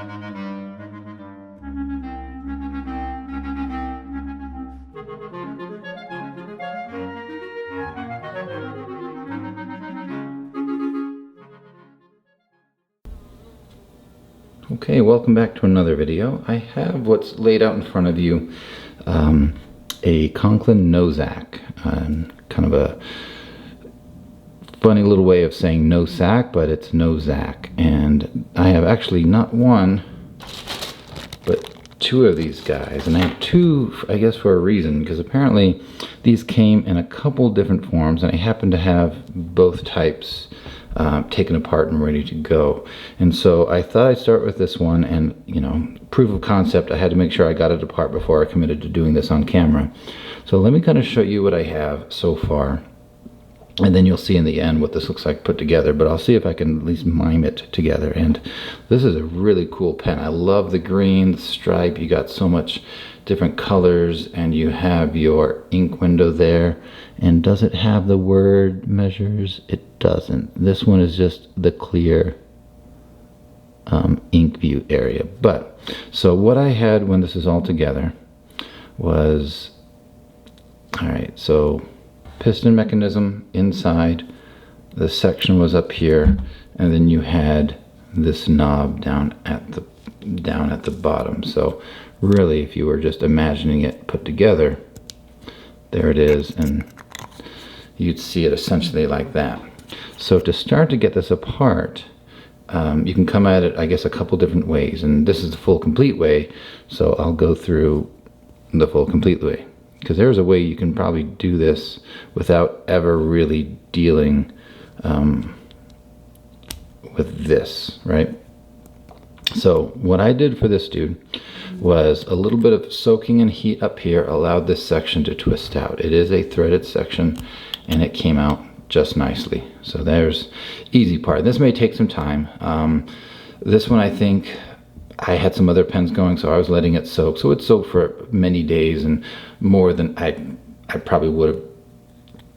Okay, welcome back to another video. I have what's laid out in front of you, a Conklin Nozac, kind of a funny little way of saying no sack, but it's Nozac. And I have actually not one, but two of these guys. And I have two, I guess, for a reason, because apparently these came in a couple different forms, and I happen to have both types taken apart and ready to go. And so I thought I'd start with this one, and you know, proof of concept, I had to make sure I got it apart before I committed to doing this on camera. So let me kind of show you what I have so far, and then you'll see in the end what this looks like put together, but I'll see if I can at least mime it together. And this is a really cool pen. I love the green, the stripe. You got so much different colors, and you have your ink window there. And does it have the word measures? It doesn't. This one is just the clear ink view area. But so what I had when this is all together was, all right, so piston mechanism inside, the section was up here, and then you had this knob down at the bottom. So really, if you were just imagining it put together, there it is, and you'd see it essentially like that. So to start to get this apart, you can come at it, I guess, a couple different ways, and this is the full complete way, so I'll go through the full complete way, because there's a way you can probably do this without ever really dealing with this, right? So what I did for this dude was a little bit of soaking in heat up here allowed this section to twist out. It is a threaded section, and it came out just nicely. So there's easy part. This may take some time. This one, I think I had some other pens going, so I was letting it soak. So it soaked for many days, and more than I probably would have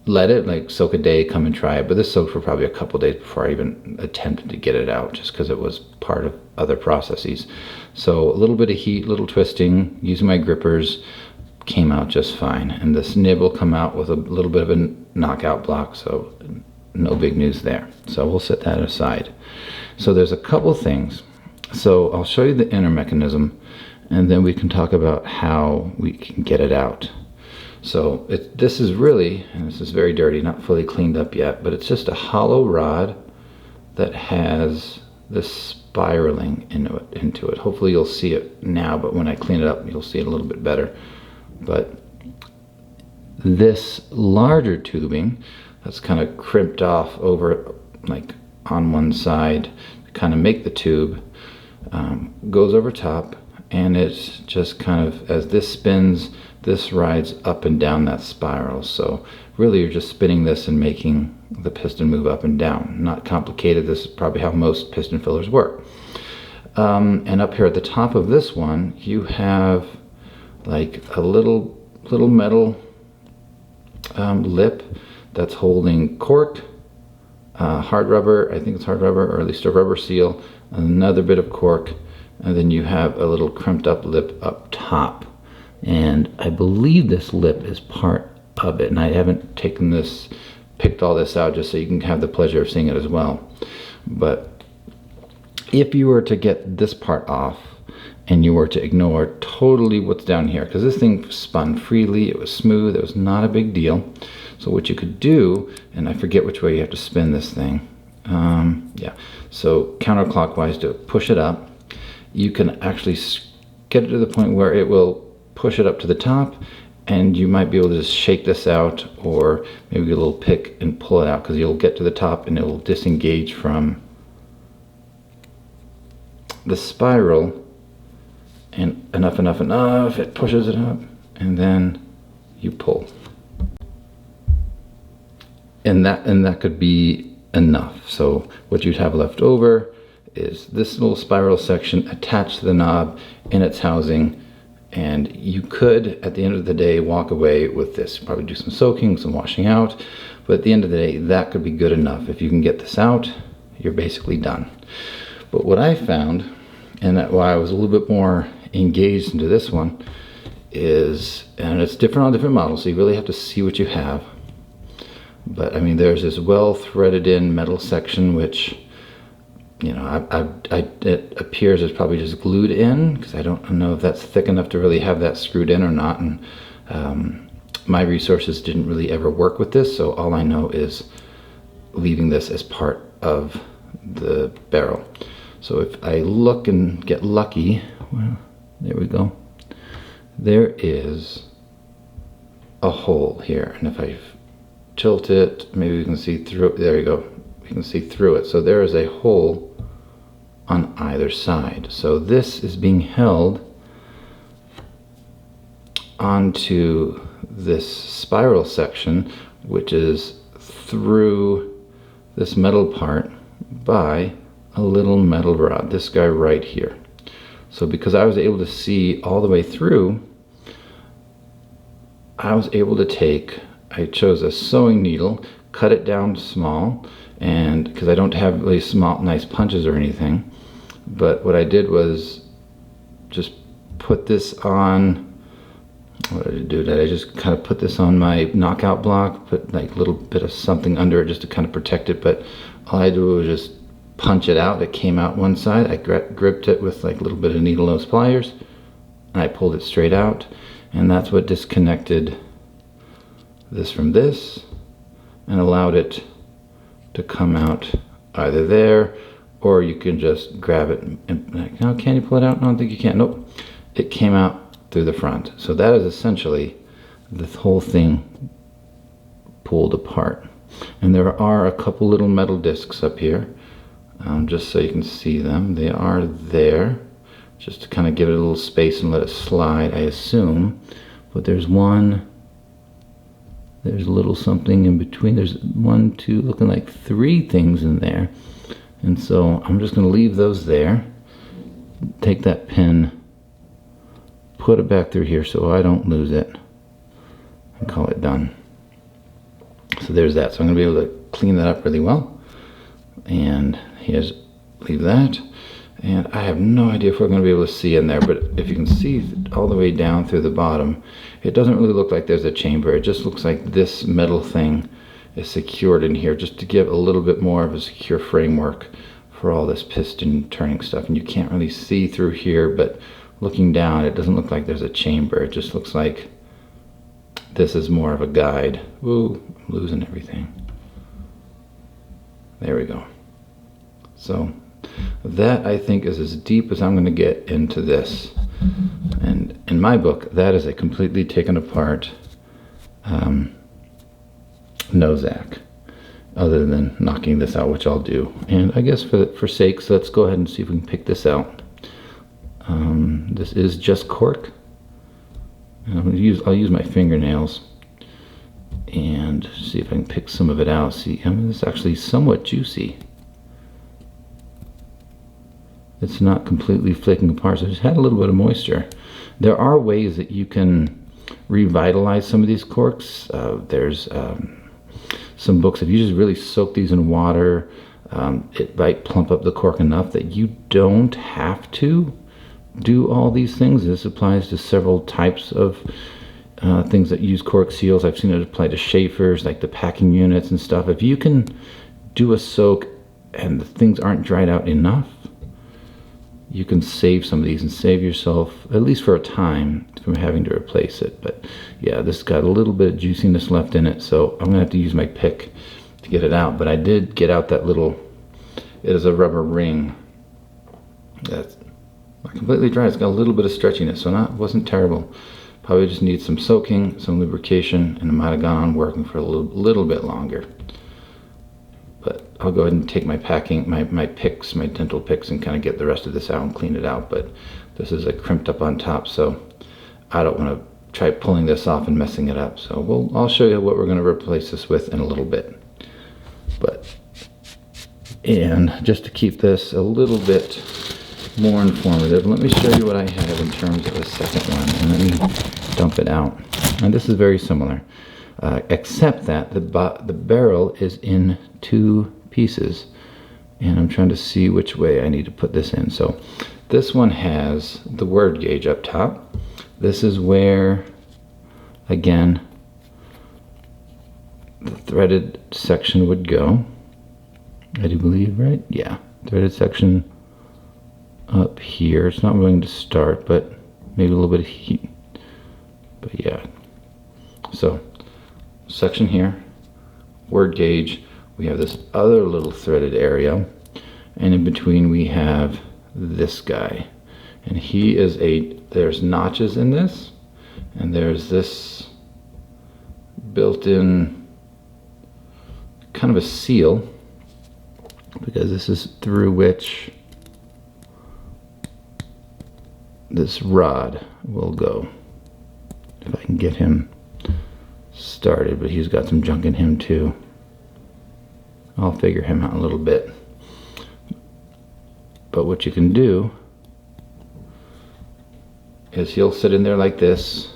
let it, like soak a day, come and try it. But this soaked for probably a couple days before I even attempted to get it out, just because it was part of other processes. So a little bit of heat, little twisting, using my grippers, came out just fine. And this nib will come out with a little bit of a knockout block, so no big news there. So we'll set that aside. So there's a couple things. So I'll show you the inner mechanism, and then we can talk about how we can get it out. So this is really, and this is very dirty, not fully cleaned up yet, but it's just a hollow rod that has this spiraling into it. Hopefully you'll see it now, but when I clean it up, you'll see it a little bit better. But this larger tubing that's kind of crimped off over, like on one side, to kind of make the tube, goes over top, and it's just kind of, as this spins, this rides up and down that spiral. So really you're just spinning this and making the piston move up and down. Not complicated. This is probably how most piston fillers work. And up here at the top of this one, you have like a little metal lip that's holding cork, hard rubber, I think it's hard rubber, or at least a rubber seal, another bit of cork, and then you have a little crimped up lip up top. And I believe this lip is part of it, and I haven't picked all this out just so you can have the pleasure of seeing it as well. But if you were to get this part off and you were to ignore totally what's down here, because this thing spun freely, it was smooth, it was not a big deal. So what you could do, and I forget which way you have to spin this thing, yeah, so counterclockwise to push it up, you can actually get it to the point where it will push it up to the top, and you might be able to just shake this out, or maybe get a little pick and pull it out, because you'll get to the top and it will disengage from the spiral, and enough, it pushes it up, and then you pull. And that could be enough. So what you'd have left over is this little spiral section attached to the knob in its housing, and you could, at the end of the day, walk away with this. Probably do some soaking, some washing out, but at the end of the day, that could be good enough. If you can get this out, you're basically done. But what I found and that why I was a little bit more engaged into this one is, and it's different on different models, so you really have to see what you have. But I mean, there's this well threaded in metal section, which, you know, it appears it's probably just glued in, because I don't know if that's thick enough to really have that screwed in or not. And my resources didn't really ever work with this, so all I know is leaving this as part of the barrel. So if I look and get lucky, well, there we go. There is a hole here, and if I tilt it, maybe we can see through it. There you go. We can see through it. So there is a hole on either side. So this is being held onto this spiral section, which is through this metal part by a little metal rod, this guy right here. So because I was able to see all the way through, I was able to I chose a sewing needle, cut it down small, and because I don't have really small nice punches or anything, but what I did was just put this on. What did I do? I just kind of put this on my knockout block, put like a little bit of something under it just to kind of protect it, but all I did was just punch it out. It came out one side. I gripped it with like a little bit of needle nose pliers, and I pulled it straight out, and that's what disconnected this from this and allowed it to come out either there, or you can just grab it and like, no, can you pull it out? No, I don't think you can. Nope. It came out through the front. So that is essentially this whole thing pulled apart. And there are a couple little metal discs up here, just so you can see them. They are there just to kind of give it a little space and let it slide, I assume. But there's one, there's a little something in between. There's 1, 2, looking like 3 things in there. And so I'm just going to leave those there. Take that pin, put it back through here so I don't lose it, and call it done. So there's that. So I'm going to be able to clean that up really well. And here's, leave that. And I have no idea if we're going to be able to see in there, but if you can see all the way down through the bottom, it doesn't really look like there's a chamber. It just looks like this metal thing is secured in here, just to give a little bit more of a secure framework for all this piston turning stuff. And you can't really see through here, but looking down, it doesn't look like there's a chamber. It just looks like this is more of a guide. Ooh, I'm losing everything. There we go. So that, I think, is as deep as I'm going to get into this. And in my book, that is a completely taken apart Nozac, other than knocking this out, which I'll do. And I guess for sakes, let's go ahead and see if we can pick this out. This is just cork. I'll use my fingernails and see if I can pick some of it out. See, I mean, it's actually somewhat juicy. It's not completely flaking apart, so it just had a little bit of moisture. There are ways that you can revitalize some of these corks. There's some books, if you just really soak these in water, it might plump up the cork enough that you don't have to do all these things. This applies to several types of things that use cork seals. I've seen it apply to chafers, like the packing units and stuff. If you can do a soak and the things aren't dried out enough, you can save some of these and save yourself, at least for a time, from having to replace it. But yeah, this got a little bit of juiciness left in it, so I'm gonna have to use my pick to get it out. But I did get out that little, it is a rubber ring that's not completely dry. It's got a little bit of stretchiness, so wasn't terrible. Probably just needs some soaking, some lubrication, and it might have gone on working for a little bit longer. But I'll go ahead and take my packing, my picks, my dental picks, and kind of get the rest of this out and clean it out. But this is like crimped up on top, so I don't want to try pulling this off and messing it up. So I'll show you what we're going to replace this with in a little bit. And just to keep this a little bit more informative, let me show you what I have in terms of the second one, and let me dump it out. And this is very similar, except that the barrel is in 2 pieces, and I'm trying to see which way I need to put this in. So This one has the word gauge up top. This is where, again, the threaded section would go. I do believe, right? Yeah, threaded section up here. It's not going to start, but maybe a little bit of heat. But yeah, so section here, word gauge. We have this other little threaded area, and in between we have this guy, and he is there's notches in this, and there's this built-in kind of a seal, because this is through which this rod will go. If I can get him started, but he's got some junk in him too. I'll figure him out a little bit. But what you can do is he'll sit in there like this.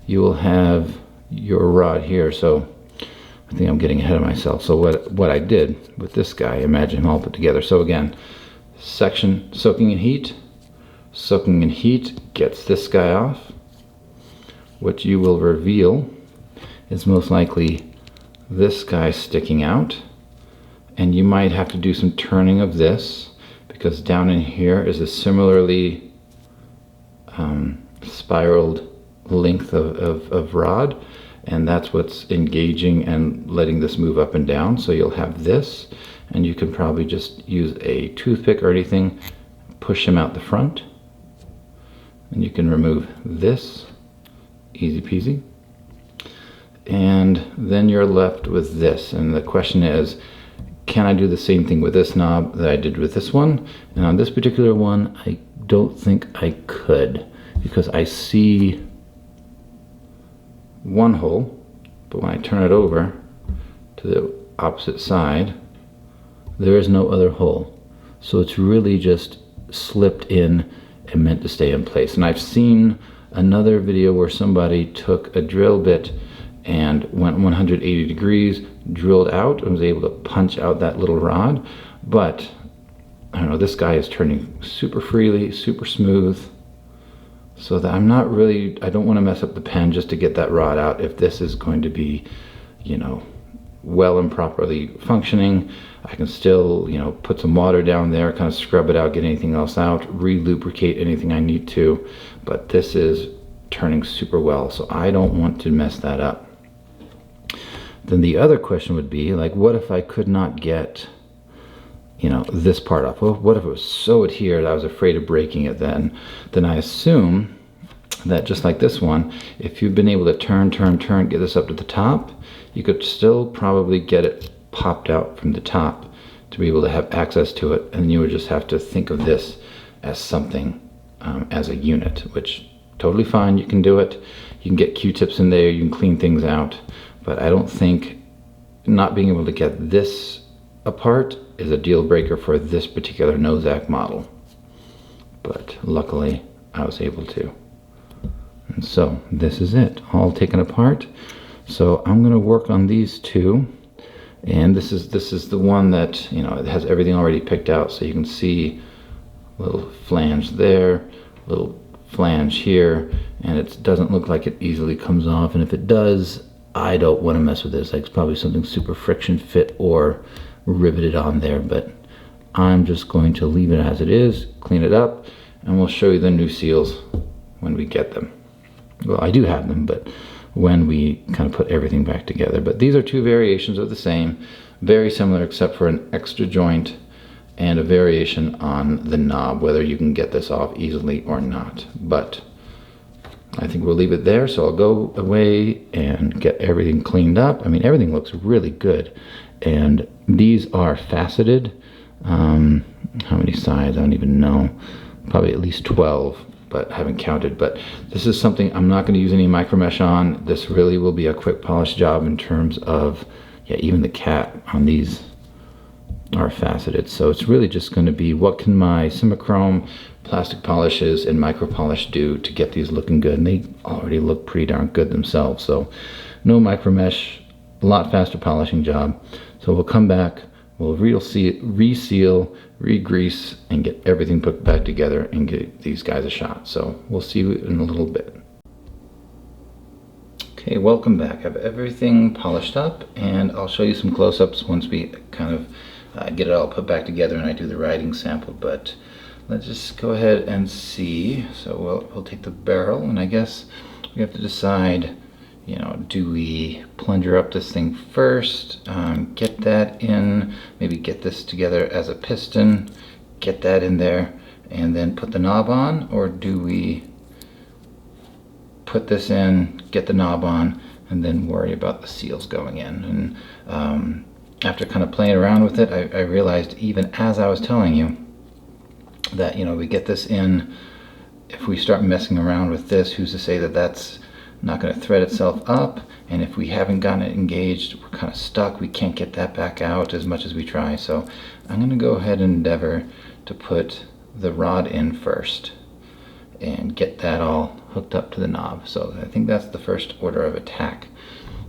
You will have your rod here. So I think I'm getting ahead of myself. So what I did with this guy, imagine him all put together. So again, section soaking in heat. Soaking in heat gets this guy off. What you will reveal is most likely this guy sticking out. And you might have to do some turning of this, because down in here is a similarly spiraled length of rod, and that's what's engaging and letting this move up and down. So you'll have this, and you can probably just use a toothpick or anything, push him out the front, and you can remove this, easy peasy. And then you're left with this, and the question is, can I do the same thing with this knob that I did with this one? And on this particular one, I don't think I could, because I see one hole, but when I turn it over to the opposite side, there is no other hole. So it's really just slipped in and meant to stay in place. And I've seen another video where somebody took a drill bit and went 180 degrees, drilled out, and was able to punch out that little rod. But I don't know, this guy is turning super freely, super smooth, so that I'm not really, I don't want to mess up the pen just to get that rod out. If this is going to be, you know, well and properly functioning, I can still, you know, put some water down there, kind of scrub it out, get anything else out, re-lubricate anything I need to. But this is turning super well, so I don't want to mess that up. Then the other question would be, like, what if I could not get, you know, this part off? Well, what if it was so adhered I was afraid of breaking it then? Then I assume that just like this one, if you've been able to turn, get this up to the top, you could still probably get it popped out from the top to be able to have access to it, and you would just have to think of this as something, as a unit, which totally fine, you can do it. You can get Q-tips in there, you can clean things out, but I don't think not being able to get this apart is a deal breaker for this particular Nozac model. But luckily I was able to. And so this is it, all taken apart. So I'm going to work on these two, and this is the one that, you know, it has everything already picked out, so you can see a little flange there, little flange here, and it doesn't look like it easily comes off. And if it does, I don't want to mess with this. Like, it's probably something super friction fit or riveted on there, but I'm just going to leave it as it is, clean it up, and we'll show you the new seals when we get them. Well, I do have them, but when we kind of put everything back together. But these are two variations of the same, very similar except for an extra joint and a variation on the knob, whether you can get this off easily or not. But I think we'll leave it there, so I'll go away and get everything cleaned up. I mean, everything looks really good, and these are faceted. How many sides? I don't even know. Probably at least 12, but I haven't counted. But this is something I'm not going to use any micro mesh on. This really will be a quick polish job in terms of, yeah, even the cat on these are faceted. So it's really just going to be, what can my Simichrome plastic polishes and micro polish do to get these looking good? And they already look pretty darn good themselves. So no micro mesh, a lot faster polishing job. So we'll come back we'll reseal, re-grease, and get everything put back together and get these guys a shot. So we'll see you in a little bit. Okay, welcome back. I have everything polished up, and I'll show you some close-ups once we kind of get it all put back together and I do the riding sample. But let's just go ahead and see. So we'll take the barrel, and I guess we have to decide, you know, do we plunger up this thing first, get that in, maybe get this together as a piston, get that in there, and then put the knob on, or do we put this in, get the knob on, and then worry about the seals going in? And after kind of playing around with it, I realized, even as I was telling you, that, you know, we get this in, if we start messing around with this, who's to say that that's not going to thread itself up? And if we haven't gotten it engaged, we're kind of stuck. We can't get that back out as much as we try. So I'm going to go ahead and endeavor to put the rod in first and get that all hooked up to the knob. So I think that's the first order of attack.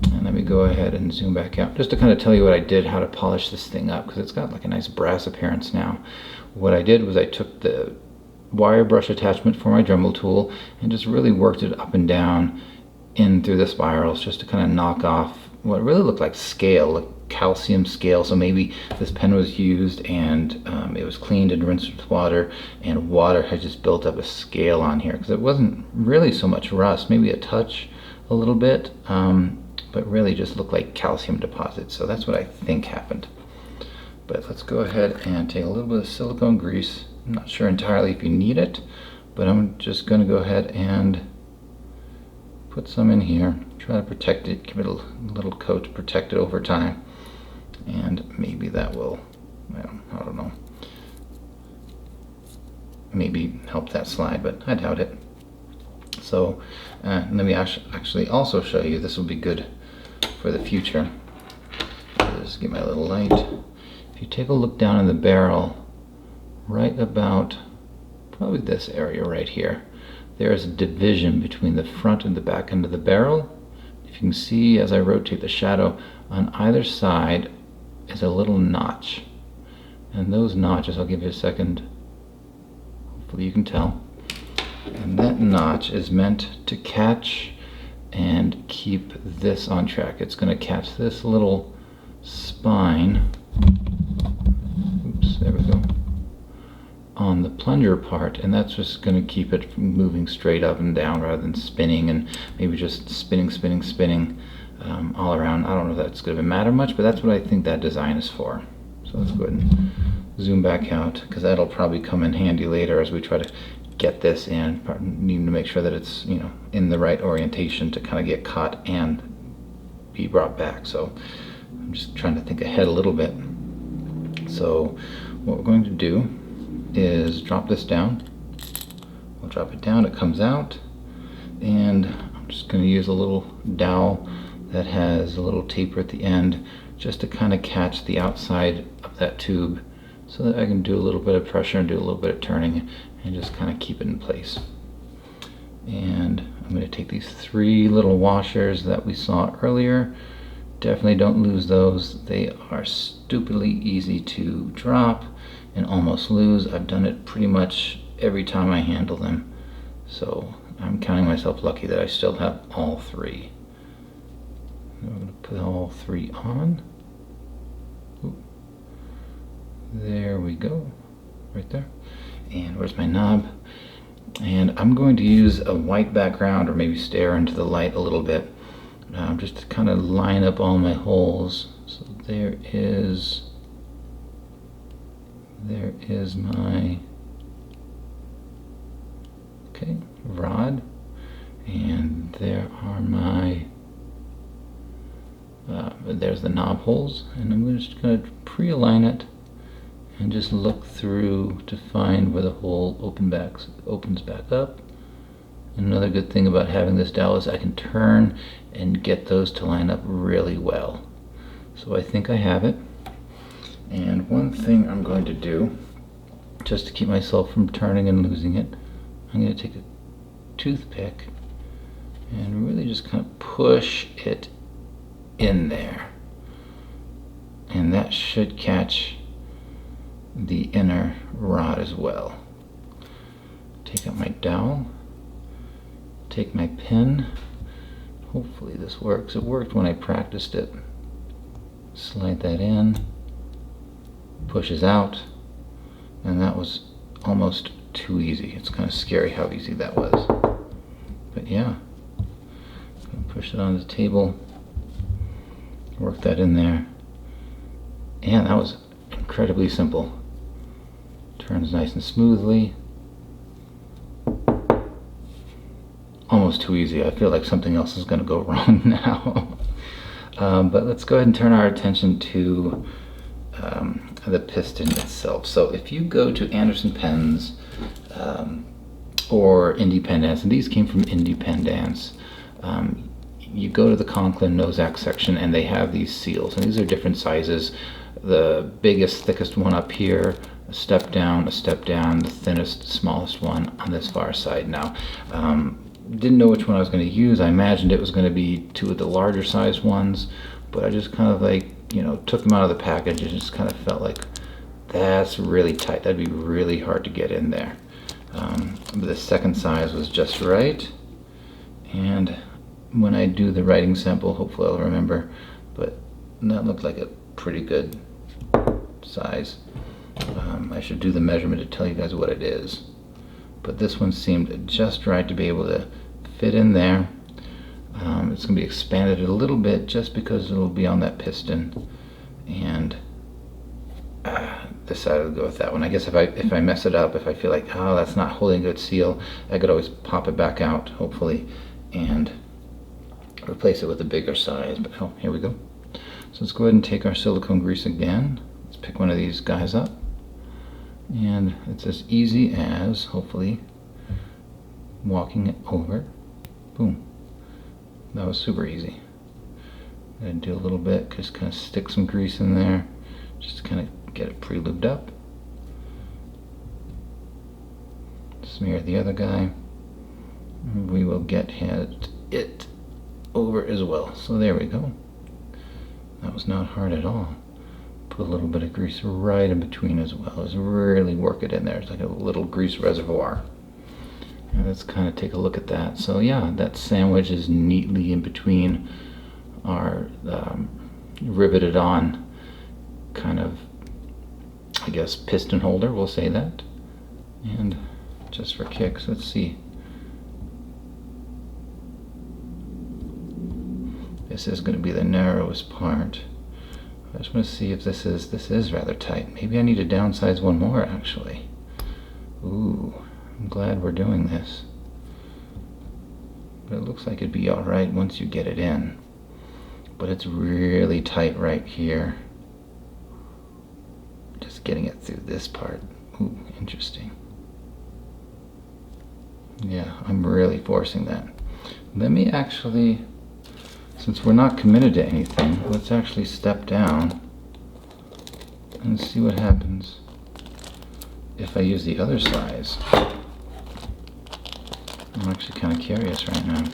And let me go ahead and zoom back out just to kind of tell you what I did, how to polish this thing up, because it's got like a nice brass appearance now. What I did was I took the wire brush attachment for my Dremel tool and just really worked it up and down in through the spirals, just to kind of knock off what really looked like scale, like calcium scale. So maybe this pen was used and it was cleaned and rinsed with water, and water had just built up a scale on here, because it wasn't really so much rust, maybe a touch, a little bit, but really just looked like calcium deposits. So that's what I think happened. But let's go ahead and take a little bit of silicone grease. I'm not sure entirely if you need it, but I'm just going to go ahead and put some in here, try to protect it, give it a little coat to protect it over time, and maybe that will, well, I don't know, maybe help that slide, but I doubt it. So let me actually also show you, this will be good for the future. Just get my little light. If you take a look down in the barrel, right about probably this area right here, there is a division between the front and the back end of the barrel. If you can see, as I rotate the shadow, on either side is a little notch. And those notches, I'll give you a second, hopefully you can tell. And that notch is meant to catch and keep this on track. It's going to catch this little spine, oops, there we go, on the plunger part, and that's just going to keep it from moving straight up and down rather than spinning, and maybe just spinning all around. I don't know if that's going to matter much, but that's what I think that design is for. So let's go ahead and zoom back out, because that'll probably come in handy later as we try to get this in. Need to make sure that it's, you know, in the right orientation to kind of get caught and be brought back. So I'm just trying to think ahead a little bit. So what we're going to do is drop this down. We'll drop it down, it comes out, and I'm just going to use a little dowel that has a little taper at the end, just to kind of catch the outside of that tube, so that I can do a little bit of pressure and do a little bit of turning and just kind of keep it in place. And I'm going to take these 3 little washers that we saw earlier. Definitely don't lose those. They are stupidly easy to drop and almost lose. I've done it pretty much every time I handle them. So I'm counting myself lucky that I still have all 3. I'm going to put all 3 on. Ooh. There we go, right there. And where's my knob? And I'm going to use a white background, or maybe stare into the light a little bit, just to kind of line up all my holes. So there is my rod, and there are my there's the knob holes, and I'm just going to pre-align it and just look through to find where the hole opens back up. And another good thing about having this dowel is I can turn and get those to line up really well. So I think I have it. And one thing I'm going to do, just to keep myself from turning and losing it, I'm going to take a toothpick and really just kind of push it in there. And and that should catch the inner rod as well. Take out my dowel, take my pin. Hopefully this works. It worked when I practiced it. Slide that in, pushes out, and that was almost too easy. It's kind of scary how easy that was. But yeah, push it on the table, work that in there, and that was incredibly simple. Turns nice and smoothly. Almost too easy. I feel like something else is going to go wrong now. But let's go ahead and turn our attention to the piston itself. So if you go to Anderson Pens or Independence, and these came from Independence, you go to the Conklin Nozac section and they have these seals, and these are different sizes. The biggest, thickest one up here, a step down, the thinnest, smallest one on this far side. Now, didn't know which one I was going to use. I imagined it was going to be two of the larger size ones, but I just kind of like, you know, took them out of the package and just kind of felt like that's really tight. That'd be really hard to get in there. The second size was just right, and when I do the writing sample, hopefully I'll remember, but that looked like a pretty good size. I should do the measurement to tell you guys what it is, but this one seemed just right to be able to fit in there. It's going to be expanded a little bit just because it'll be on that piston, and decided to go with that one. I guess if I mess it up, if I feel like, oh, that's not holding a good seal, I could always pop it back out, hopefully, and replace it with a bigger size. But oh, here we go. So let's go ahead and take our silicone grease again. Let's pick one of these guys up, and it's as easy as, hopefully, walking it over. Boom. That was super easy. I'm gonna do a little bit, just kind of stick some grease in there, just to kind of get it pre-lubed up. Smear the other guy. And we will get it over as well. So there we go. That was not hard at all. Put a little bit of grease right in between as well. Just really work it in there. It's like a little grease reservoir. And let's kind of take a look at that. So yeah, that sandwich is neatly in between our riveted on kind of, I guess, piston holder, we'll say that. And just for kicks, let's see. This is going to be the narrowest part. I just want to see if this is rather tight. Maybe I need to downsize one more, actually. Ooh, I'm glad we're doing this. But it looks like it'd be all right once you get it in. But it's really tight right here. Just getting it through this part. Ooh, interesting. Yeah, I'm really forcing that. Let me actually, since we're not committed to anything, let's actually step down and see what happens if I use the other size. I'm actually kind of curious right now.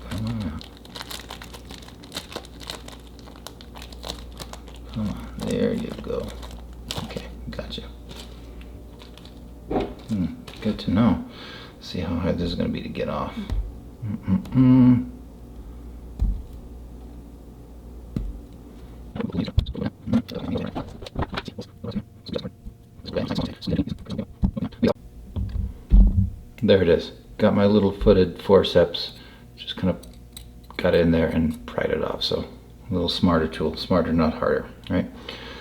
Come on. Come on, there you go. Okay, gotcha. Good to know. See how hard this is going to be to get off. There it is. Got my little footed forceps. Just kind of got in there and pried it off. So a little smarter tool. Smarter, not harder, right?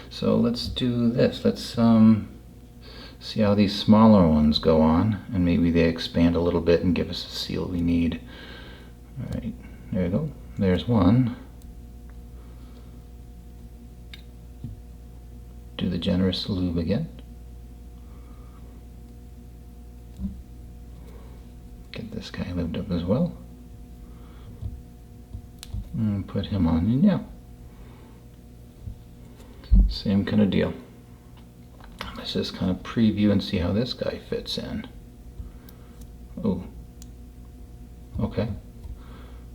So let's do this. Let's see how these smaller ones go on, and maybe they expand a little bit and give us the seal we need. All right, there you go. There's one. Do the generous lube again. Get this guy lubed up as well. And put him on, and yeah. Same kind of deal. Let's just kind of preview and see how this guy fits in. Oh, okay.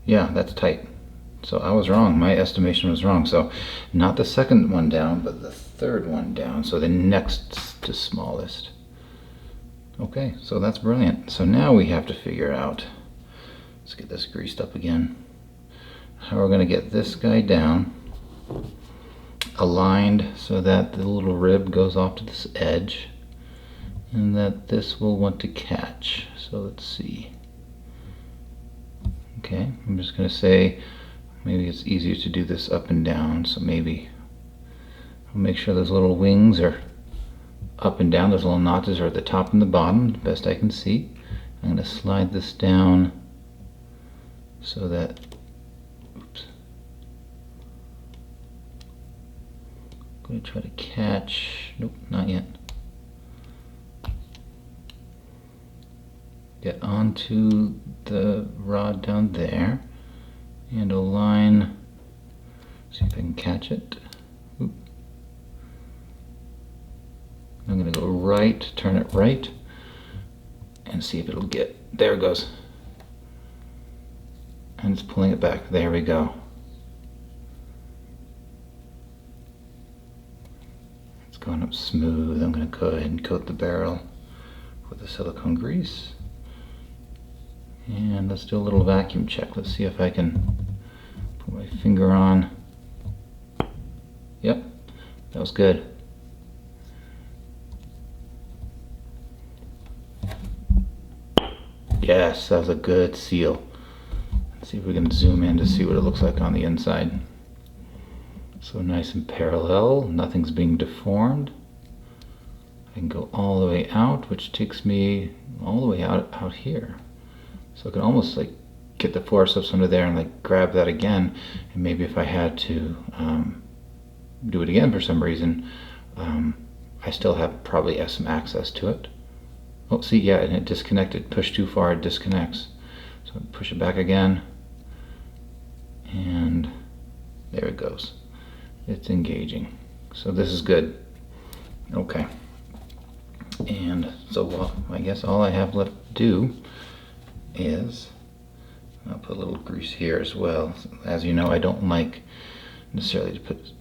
Yeah, that's tight. So I was wrong. My estimation was wrong. So not the second one down, but the third one down. So the next to smallest. Okay, so that's brilliant. So now we have to figure out, let's get this greased up again, how we're going to get this guy down, aligned so that the little rib goes off to this edge, and that this will want to catch. So let's see. Okay, I'm just going to say, maybe it's easier to do this up and down, so maybe I'll make sure those little wings are up and down. Those little notches are at the top and the bottom, the best I can see. I'm going to slide this down so that, oops, I'm going to try to catch, nope, not yet. Get onto the rod down there and align, see if I can catch it. Oop. I'm going to go right, turn it right, and see if it'll get, there it goes. And it's pulling it back, there we go. It's going up smooth. I'm going to go ahead and coat the barrel with the silicone grease. And let's do a little vacuum check. Let's see if I can put my finger on. Yep, that was good. Yes, that was a good seal. Let's see if we can zoom in to see what it looks like on the inside. So nice and parallel, nothing's being deformed. I can go all the way out, which takes me all the way out here. So I can almost like get the forceps under there and like grab that again. And maybe if I had to do it again for some reason, I still have probably have some access to it. Oh, see, yeah, and it disconnected. Push too far, it disconnects. So push it back again. And there it goes. It's engaging. So this is good. Okay. And so, well, I guess all I have left to do is, I'll put a little grease here as well. As you know, I don't like necessarily to put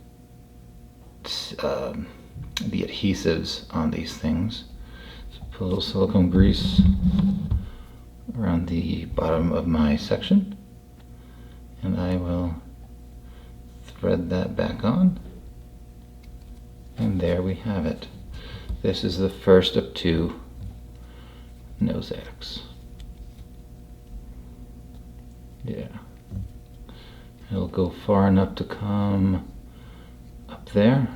the adhesives on these things. So put a little silicone grease around the bottom of my section, and I will thread that back on, and there we have it. This is the first of 2 Nozacs. Yeah, it'll go far enough to come up there,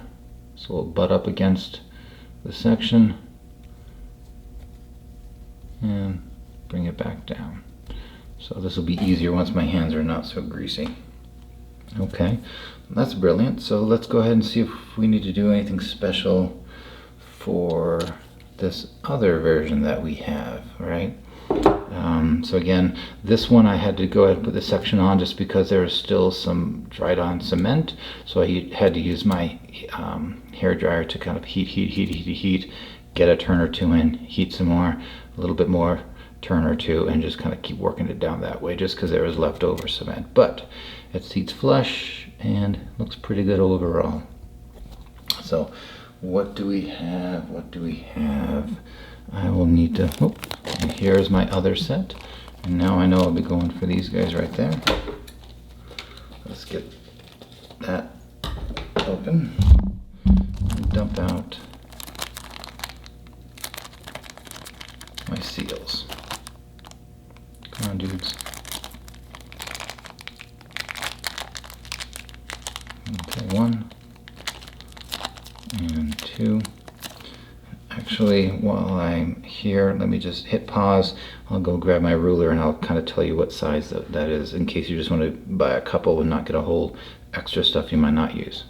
so we'll butt up against the section and bring it back down. So this will be easier once my hands are not so greasy. Okay, that's brilliant. So let's go ahead and see if we need to do anything special for this other version that we have, right? So again, this one I had to go ahead and put the section on just because there was still some dried on cement. So I had to use my hair dryer to kind of heat, get a turn or 2 in, heat some more, a little bit more, turn or 2, and just kind of keep working it down that way just because there was leftover cement. But it seats flush and looks pretty good overall. So what do we have? What do we have? I will need to, oh, and here's my other set. And now I know I'll be going for these guys right there. Let's get that open and dump out my seals. Come on, dudes. Okay, 1 and 2. Actually, while I'm here, let me just hit pause. I'll go grab my ruler and I'll kind of tell you what size that is, in case you just want to buy a couple and not get a whole extra stuff you might not use.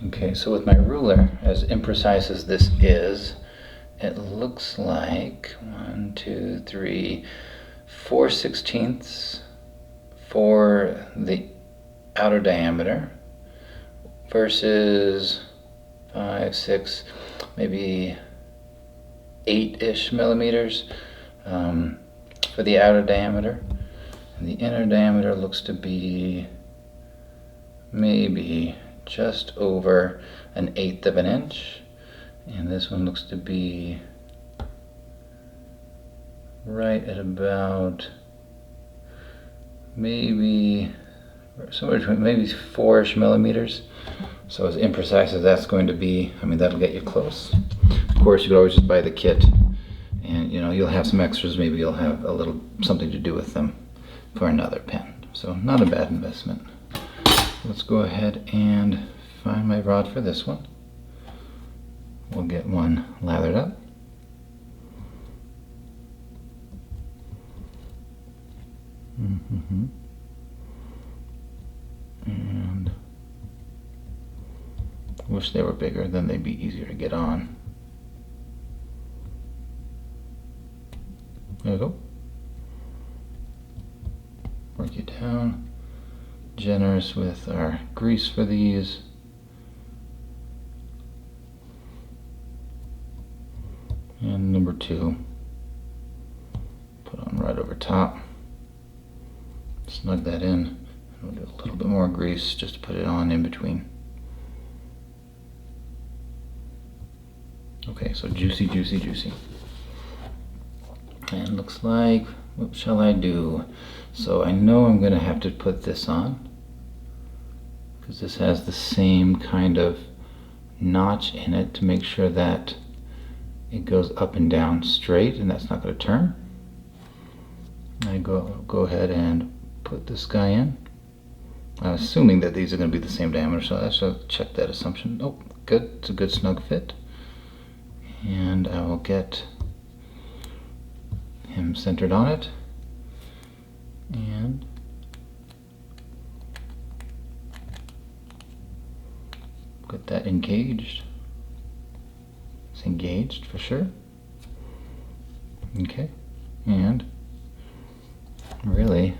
Okay, so with my ruler, as imprecise as this is, it looks like 1, 2, 3, 4/16 for the outer diameter versus 5, 6, maybe 8-ish millimeters for the outer diameter. And the inner diameter looks to be maybe just over 1/8 of an inch. And this one looks to be right at about maybe somewhere between maybe 4-ish millimeters. So as imprecise as that's going to be, I mean, that'll get you close. Of course, you could always just buy the kit, and you know, you'll have some extras. Maybe you'll have a little something to do with them for another pen. So not a bad investment. Let's go ahead and find my rod for this one. We'll get one lathered up. And wish they were bigger, then they'd be easier to get on. There we go. Work it down. Generous with our grease for these. And number 2, put on right over top. Snug that in. And we'll do a little bit more grease just to put it on in between. Okay, so juicy, juicy, juicy. And looks like, what shall I do? So I know I'm going to have to put this on, because this has the same kind of notch in it to make sure that it goes up and down straight, and that's not going to turn. I go ahead and put this guy in. I'm assuming that these are going to be the same diameter, so I should check that assumption. Oh, good. It's a good snug fit. And I will get him centered on it. And get that engaged. It's engaged for sure. Okay. And really,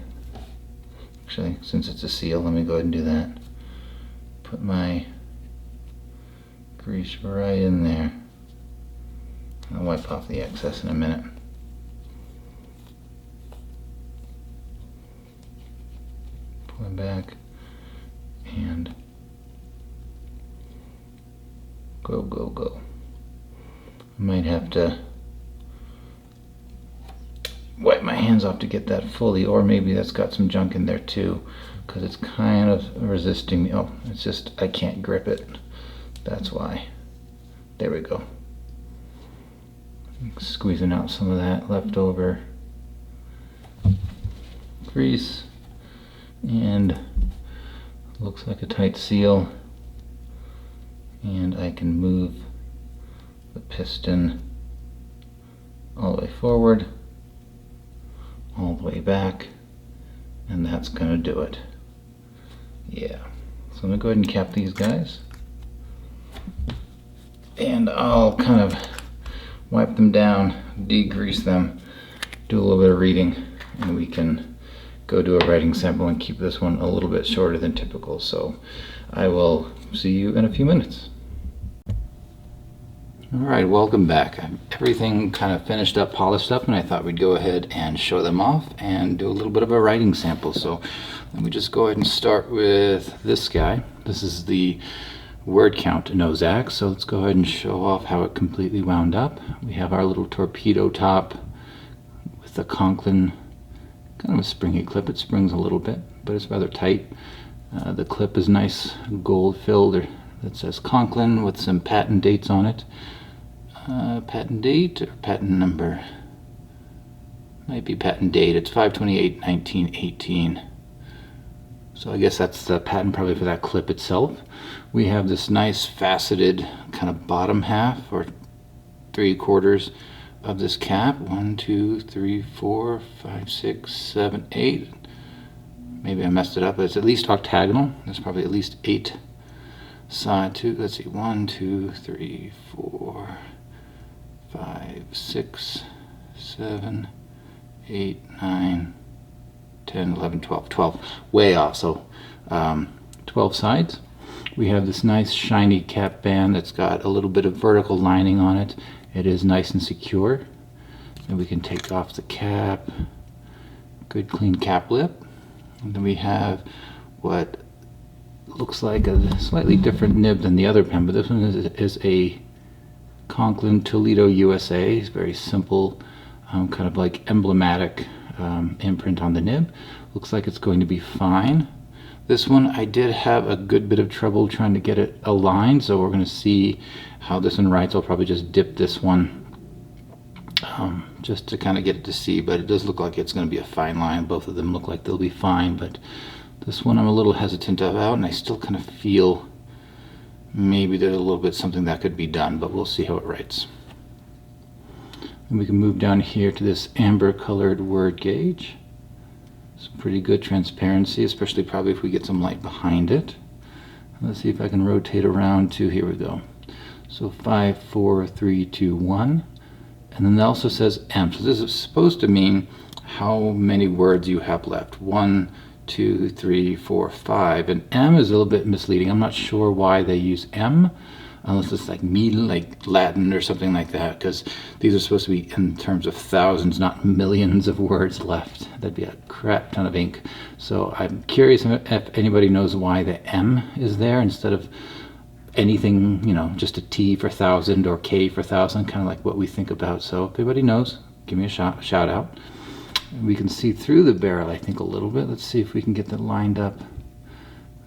actually, since it's a seal, let me go ahead and do that. Put my grease right in there. I'll wipe off the excess in a minute. Pull it back and go, go, go. I might have to wipe my hands off to get that fully, or maybe that's got some junk in there too, because it's kind of resisting me. Oh, it's just I can't grip it. That's why. There we go. Squeezing out some of that leftover grease, and looks like a tight seal. And I can move the piston all the way forward, all the way back, and that's gonna do it. Yeah, so I'm gonna go ahead and cap these guys, and I'll kind of wipe them down, degrease them, do a little bit of reading, and we can go do a writing sample and keep this one a little bit shorter than typical. So I will see you in a few minutes. Alright, welcome back. Everything kind of finished up, polished up, and I thought we'd go ahead and show them off and do a little bit of a writing sample. So let me just go ahead and start with this guy. This is the word count Nozac, so let's go ahead and show off how it completely wound up. We have our little torpedo top with the Conklin, kind of a springy clip. It springs a little bit, but it's rather tight. The clip is nice gold filled that says Conklin with some patent dates on it. Patent date or patent number? Might be patent date. It's 5/28/1918. So I guess that's the patent probably for that clip itself. We have this nice faceted kind of bottom half or 3/4 of this cap. 1, 2, 3, 4, 5, 6, 7, 8. Maybe I messed it up, but it's at least octagonal. There's probably at least 8 side to. Let's see, 1, 2, 3, 4, 5, 6, 7, 8, 9, 10, 11, 12. 12. Way off. So 12 sides. We have this nice shiny cap band that's got a little bit of vertical lining on it. It is nice and secure. And we can take off the cap, Good clean cap lip. And then we have what looks like a slightly different nib than the other pen, but this one is a Conklin Toledo USA. It's very simple, kind of like emblematic imprint on the nib. Looks like it's going to be fine. This one I did have a good bit of trouble trying to get it aligned, so we're going to see how this one writes. I'll probably just dip this one just to kind of get it to see, but it does look like it's going to be a fine line. Both of them look like they'll be fine, but this one I'm a little hesitant about, and I still kind of feel maybe there's a little bit something that could be done, but we'll see how it writes. And we can move down here to this amber colored word gauge. It's pretty good transparency, especially probably if we get some light behind it. Let's see if I can rotate around to, here we go. So 5, 4, 3, 2, 1. And then it also says M. So this is supposed to mean how many words you have left. 1, 2, 3, 4, 5. And M is a little bit misleading. I'm not sure why they use M, unless it's like Latin or something like that, because these are supposed to be in terms of thousands, not millions of words left. That'd be a crap ton of ink. So I'm curious if anybody knows why the M is there instead of anything, you know, just a T for 1,000 or K for 1,000, kind of like what we think about. So if anybody knows, give me a shout out. We can see through the barrel, I think, a little bit. Let's see if we can get that lined up.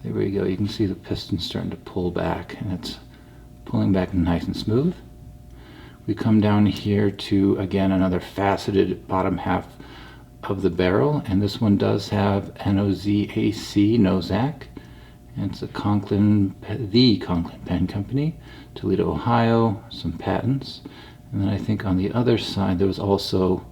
There we go. You can see the piston starting to pull back, and it's pulling back nice and smooth. We come down here to, again, another faceted bottom half of the barrel, and this one does have Nozac, Nozac, and it's a Conklin, the Conklin Pen Company, Toledo, Ohio, some patents. And then I think on the other side there was also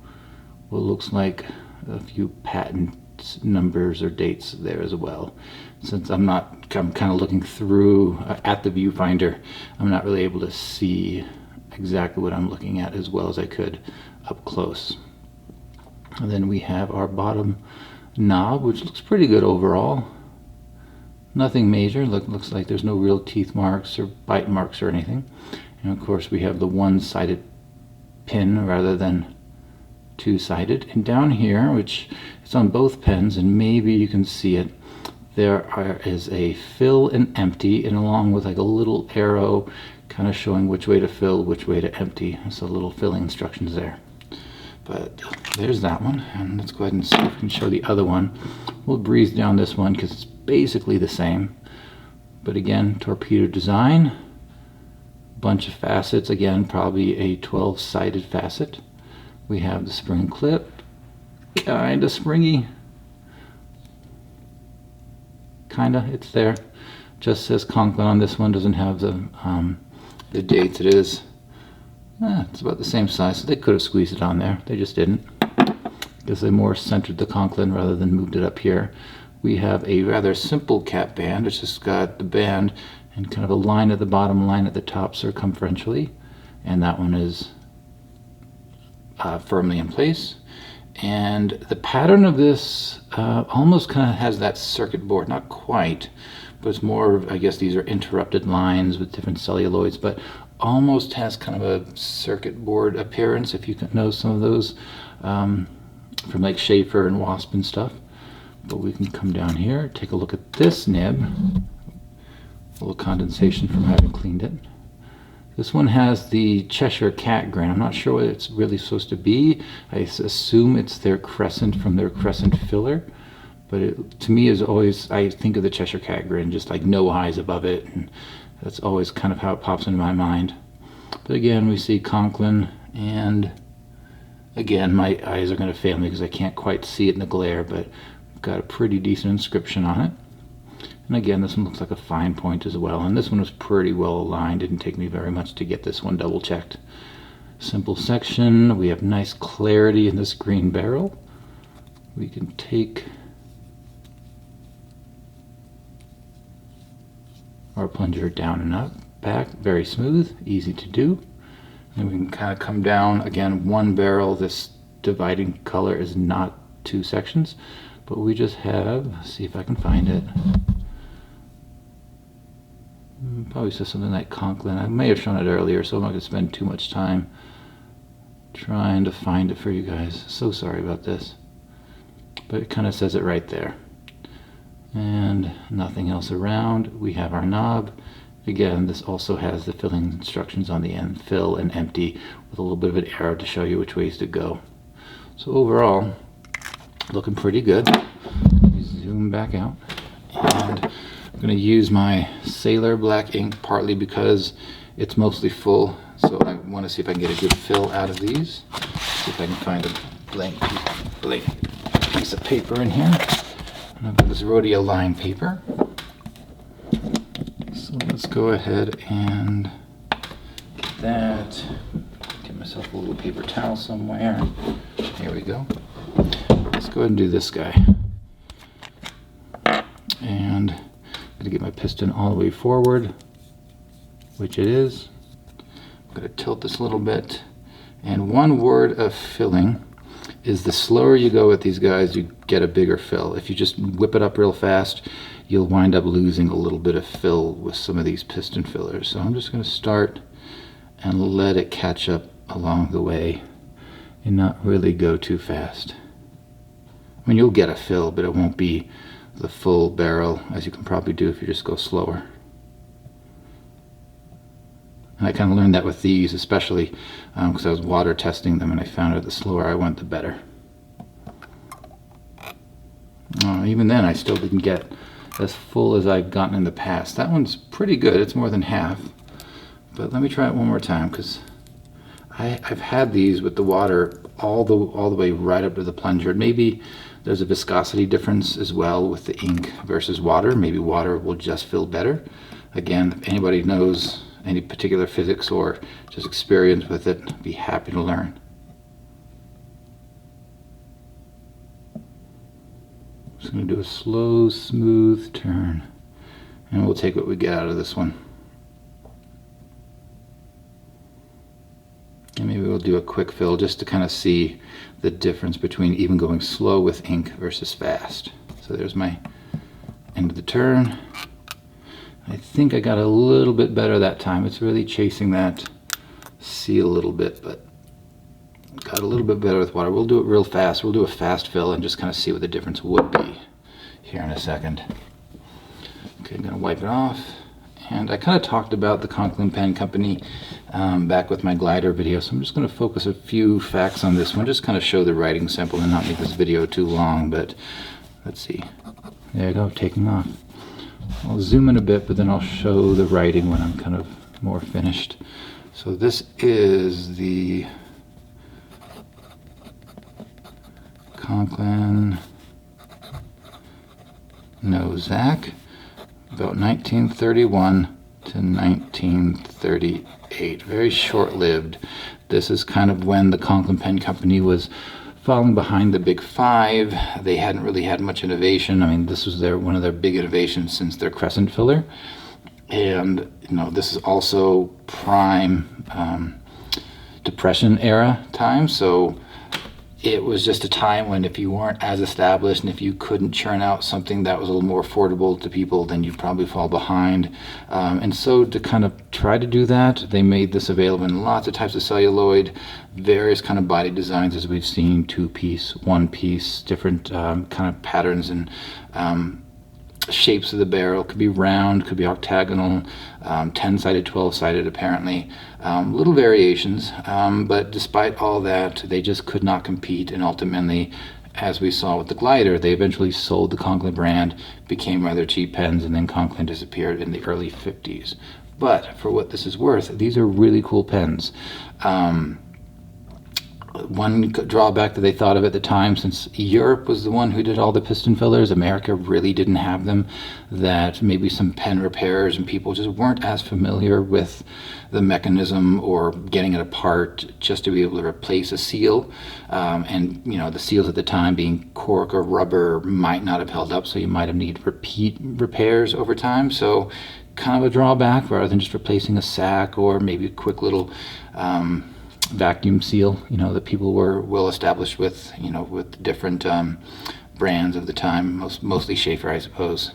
what looks like a few patent numbers or dates there as well. Since I'm kind of looking through at the viewfinder, I'm not really able to see exactly what I'm looking at as well as I could up close. And then we have our bottom knob, which looks pretty good overall. Nothing major. Looks like there's no real teeth marks or bite marks or anything. And of course we have the one-sided pin rather than two-sided. And down here, which is on both pens, and maybe you can see it, there is a fill and empty, and along with like a little arrow kind of showing which way to fill, which way to empty. So little filling instructions there. But there's that one, and let's go ahead and see if we can show the other one. We'll breeze down this one because it's basically the same, but again, torpedo design, bunch of facets, again probably a 12-sided facet. We have the spring clip, kind of springy, it's there. Just says Conklin on this one, doesn't have the dates. It is it's about the same size, so they could have squeezed it on there. They just didn't, because they more centered the Conklin rather than moved it up here. We have a rather simple cap band. It's just got the band and kind of a line at the bottom, line at the top circumferentially, and that one is firmly in place. And the pattern of this almost kind of has that circuit board, not quite, but it's more of, I guess these are interrupted lines with different celluloids, but almost has kind of a circuit board appearance, if you can know some of those from like Schaefer and Wasp and stuff. But we can come down here, take a look at this nib. A little condensation from having cleaned it. This one has the Cheshire Cat grain. I'm not sure what it's really supposed to be. I assume it's their crescent from their crescent filler. But it, to me, is always, I think of the Cheshire Cat grain, just like no eyes above it. And that's always kind of how it pops into my mind. But again, we see Conklin, and again, my eyes are going to fail me because I can't quite see it in the glare, but we've got a pretty decent inscription on it. And again, this one looks like a fine point as well. And this one was pretty well aligned. Didn't take me very much to get this one double checked. Simple section. We have nice clarity in this green barrel. We can take our plunger down and up, back, very smooth, easy to do. And we can kind of come down, again, one barrel. This dividing color is not two sections, but we just have, let's see if I can find it. Probably says something like Conklin. I may have shown it earlier, so I'm not going to spend too much time trying to find it for you guys. So sorry about this. but it kind of says it right there. And nothing else around. We have our knob. Again, this also has the filling instructions on the end, fill and empty, with a little bit of an arrow to show you which ways to go. So overall, looking pretty good. Let me zoom back out. And I'm going to use my Sailor black ink, partly because it's mostly full, so I want to see if I can get a good fill out of these. See if I can find a blank piece of paper in here. And I've got this rodeo line paper. So let's go ahead and get that. Get myself a little paper towel somewhere. Here we go. Let's go ahead and do this guy. And I'm going to get my piston all the way forward, which it is. I'm going to tilt this a little bit. And one word of filling is the slower you go with these guys, you get a bigger fill. If you just whip it up real fast, you'll wind up losing a little bit of fill with some of these piston fillers. So I'm just going to start and let it catch up along the way and not really go too fast. I mean, you'll get a fill, but it won't be the full barrel as you can probably do if you just go slower. And I kind of learned that with these, especially because I was water testing them, and I found out the slower I went, the better. Even then, I still didn't get as full as I've gotten in the past. That one's pretty good. It's more than half. But let me try it one more time, because I've had these with the water all the way right up to the plunger. Maybe there's a viscosity difference as well with the ink versus water. Maybe water will just fill better. Again, if anybody knows any particular physics or just experience with it, I'd be happy to learn. Just going to do a slow, smooth turn, and we'll take what we get out of this one. And maybe we'll do a quick fill just to kind of see the difference between even going slow with ink versus fast. So there's my end of the turn. I think I got a little bit better that time. It's really chasing that seal a little bit, but got a little bit better with water. We'll do it real fast. We'll do a fast fill and just kind of see what the difference would be here in a second. Okay, I'm going to wipe it off. And I kind of talked about the Conklin Pen Company back with my glider video, so I'm just going to focus a few facts on this one, just kind of show the writing sample and not make this video too long, but let's see. There you go, taking off. I'll zoom in a bit, but then I'll show the writing when I'm kind of more finished. So this is the Conklin Nozac, about 1931 to 1938. Very short-lived. This is kind of when the Conklin Pen Company was falling behind the big five. They hadn't really had much innovation. I mean, this was one of their big innovations since their crescent filler. And this is also prime Depression era time. So it was just a time when if you weren't as established and if you couldn't churn out something that was a little more affordable to people, then you'd probably fall behind. And so to kind of try to do that, they made this available in lots of types of celluloid, various kind of body designs as we've seen, 2-piece, 1-piece, different kind of patterns and shapes of the barrel. Could be round, could be octagonal, 10-sided, 12-sided apparently. Little variations, but despite all that, they just could not compete, and ultimately, as we saw with the glider, they eventually sold the Conklin brand, became rather cheap pens, and then Conklin disappeared in the early 50s. But for what this is worth, these are really cool pens. One drawback that they thought of at the time, since Europe was the one who did all the piston fillers, America really didn't have them, that maybe some pen repairers and people just weren't as familiar with the mechanism or getting it apart just to be able to replace a seal. And the seals at the time, being cork or rubber, might not have held up, so you might have needed repeat repairs over time. So kind of a drawback, rather than just replacing a sack or maybe a quick little vacuum seal, that people were well established with, with different brands of the time, mostly Schaefer, I suppose.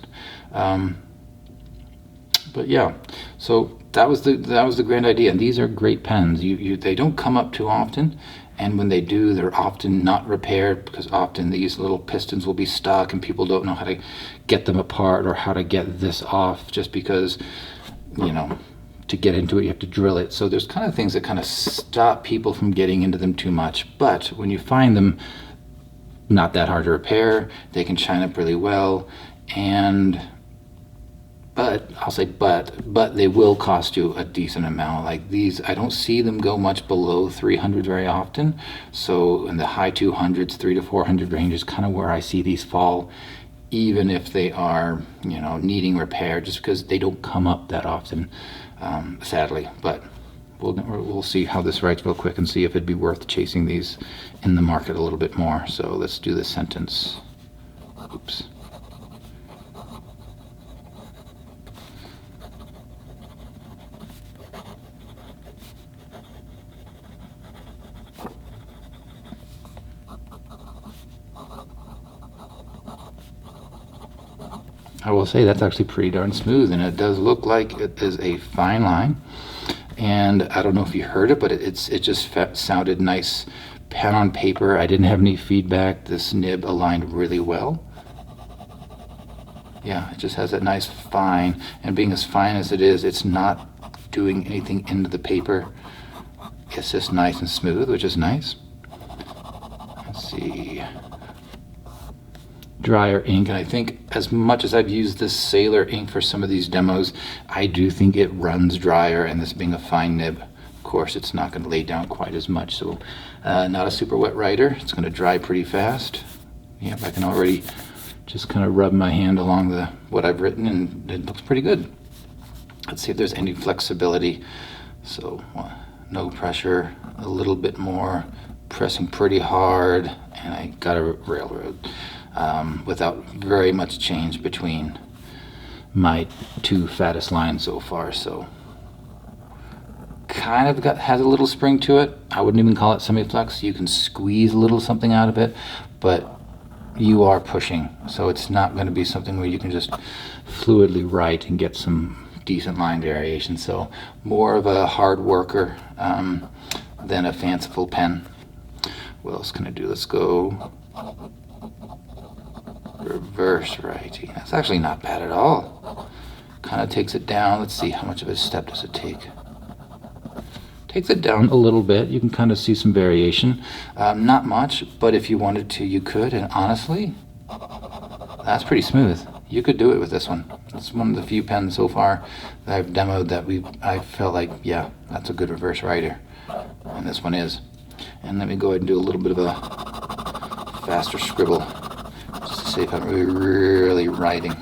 But yeah, so that was the grand idea. And these are great pens. They don't come up too often, and when they do, they're often not repaired, because often these little pistons will be stuck and people don't know how to get them apart or how to get this off, just because, you know, to get into it you have to drill it. So there's kind of things that kind of stop people from getting into them too much. But when you find them, not that hard to repair, they can shine up really well, and but they will cost you a decent amount. Like these, I don't see them go much below 300 very often. So in the high 200s, 300 to 400 range is kind of where I see these fall, even if they are, you know, needing repair, just because they don't come up that often, sadly. But we'll see how this writes real quick and see if it'd be worth chasing these in the market a little bit more. So let's do this sentence. Oops. I will say that's actually pretty darn smooth, and it does look like it is a fine line. And I don't know if you heard it, but it just sounded nice pen on paper. I didn't have any feedback. This nib aligned really well. Yeah, it just has that nice fine, and being as fine as it is, it's not doing anything into the paper. It's just nice and smooth, which is nice. Let's see. Drier ink, and I think as much as I've used this Sailor ink for some of these demos, I do think it runs drier, and this being a fine nib, of course it's not going to lay down quite as much. So not a super wet writer. It's going to dry pretty fast. Yep, I can already just kind of rub my hand along what I've written, and it looks pretty good. Let's see if there's any flexibility. So no pressure, a little bit more, pressing pretty hard, and I got a railroad. Without very much change between my two fattest lines so far. So kind of has a little spring to it. I wouldn't even call it semi-flex. You can squeeze a little something out of it, but you are pushing, so it's not going to be something where you can just fluidly write and get some decent line variation. So more of a hard worker than a fanciful pen. What else can I do? Let's go reverse writing. That's actually not bad at all. Kind of takes it down. Let's see, how much of a step does it take? Takes it down a little bit. You can kind of see some variation. Not much, but if you wanted to, you could. And honestly, that's pretty smooth. You could do it with this one. It's one of the few pens so far that I've demoed that I felt like, yeah, that's a good reverse writer. And this one is. And let me go ahead and do a little bit of a faster scribble, just to see if I'm really writing.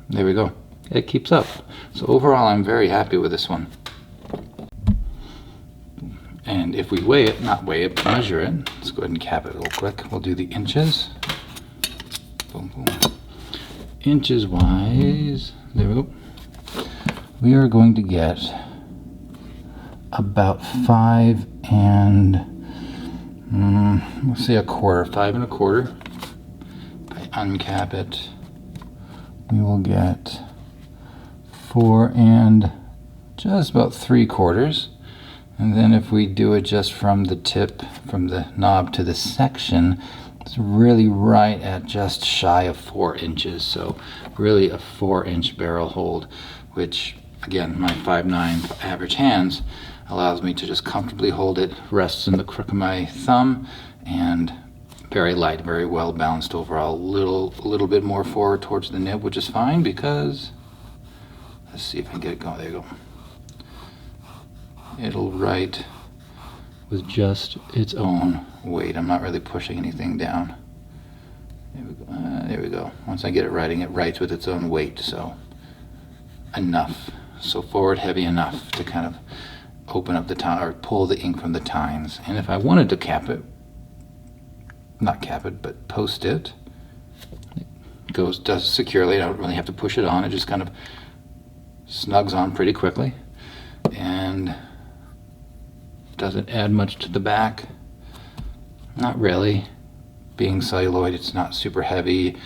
There we go. It keeps up. So overall, I'm very happy with this one. And if we weigh it, not weigh it, measure it. Let's go ahead and cap it real quick. We'll do the inches. Boom, boom. Inches wise, there we go. We are going to get about 5 and we'll say 1/4, 5 1/4. If I uncap it, we will get 4 and just about 3/4. And then if we do it just from the tip, from the knob to the section, it's really right at just shy of 4 inches. So really a 4-inch barrel hold, which again, my 5'9" average hands allows me to just comfortably hold it, rests in the crook of my thumb, and very light, very well balanced overall. A little bit more forward towards the nib, which is fine because, let's see if I can get it going. There you go. It'll write with just its own weight. I'm not really pushing anything down. There we go. There we go. Once I get it writing, it writes with its own weight, so enough. So forward heavy enough to kind of open up the time or pull the ink from the tines. And if I wanted to cap it, not cap it, but post it, does securely. I don't really have to push it on. It just kind of snugs on pretty quickly and doesn't add much to the back. Not really. Being celluloid, it's not super heavy.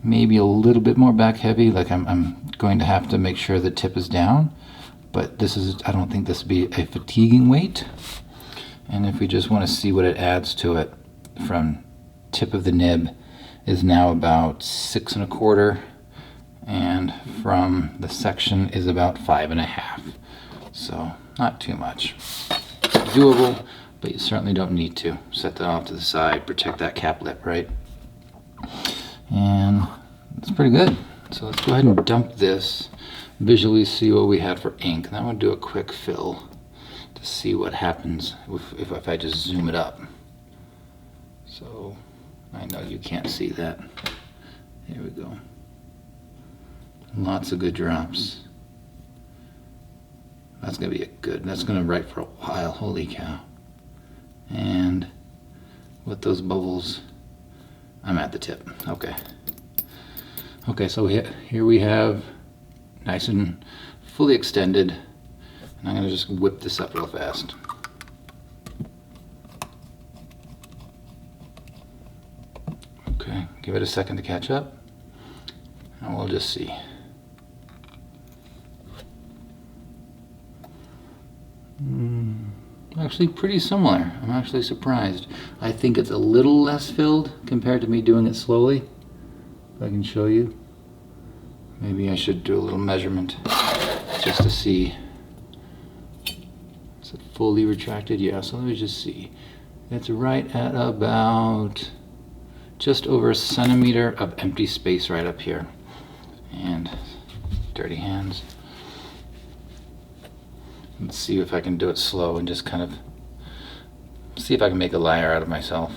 maybe a little bit more back heavy, like I'm going to have to make sure the tip is down, but this is, I don't think this would be a fatiguing weight. And if we just want to see what it adds to it, from tip of the nib is now about 6 1/4, and from the section is about 5 1/2. So not too much. It's doable, but you certainly don't need to. Set that off to the side, protect that cap lip, right? And it's pretty good. So let's go ahead and dump this, visually see what we had for ink. And I'm going to do a quick fill to see what happens if I just zoom it up. So I know you can't see that. Here we go. Lots of good drops. That's going to be that's going to write for a while. Holy cow. And with those bubbles, I'm at the tip. Okay. Okay, so here we have nice and fully extended. And I'm going to just whip this up real fast. Okay, give it a second to catch up. And we'll just see. Actually pretty similar. I'm actually surprised. I think it's a little less filled compared to me doing it slowly. If I can show you. Maybe I should do a little measurement just to see. Is it fully retracted? Yeah, so let me just see. It's right at about just over 1 centimeter of empty space right up here. And dirty hands. Let's see if I can do it slow and just kind of see if I can make a liar out of myself.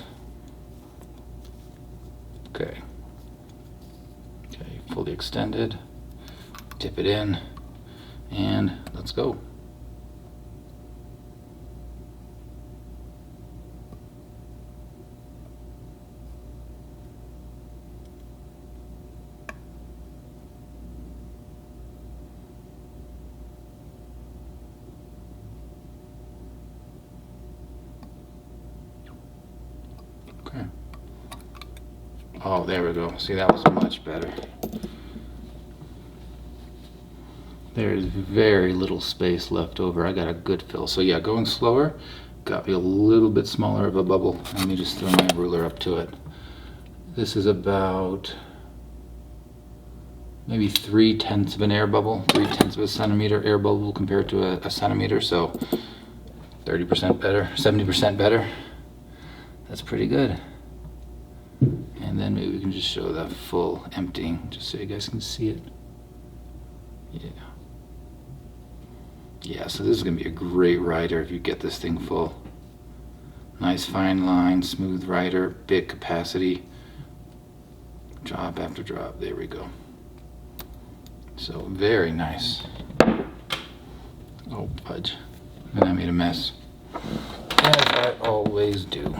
Okay. Okay, fully extended. Dip it in, and let's go. Oh, there we go. See, that was much better. There's very little space left over. I got a good fill. So yeah, going slower got me a little bit smaller of a bubble. Let me just throw my ruler up to it. This is about maybe 3/10 of an air bubble, 3/10 of a centimeter air bubble compared to a centimeter. So 30% better, 70% better. That's pretty good. And then maybe we can just show that full emptying, just so you guys can see it. Yeah. Yeah, so this is going to be a great rider if you get this thing full. Nice fine line, smooth rider, big capacity. Drop after drop, there we go. So very nice. Oh, fudge. And I made a mess, as I always do.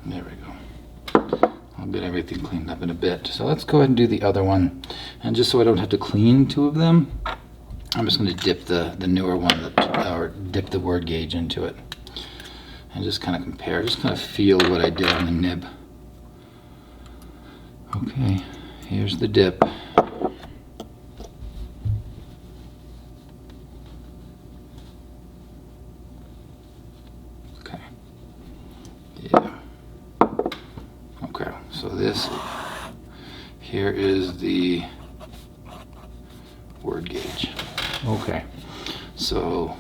There we go. I'll get everything cleaned up in a bit. So let's go ahead and do the other one. And just so I don't have to clean two of them, I'm just going to dip the newer one, or dip the word gauge into it. And just kind of compare, just kind of feel what I did on the nib. Okay, here's the dip. Okay. Yeah. Okay, so this here is the word gauge. Okay, so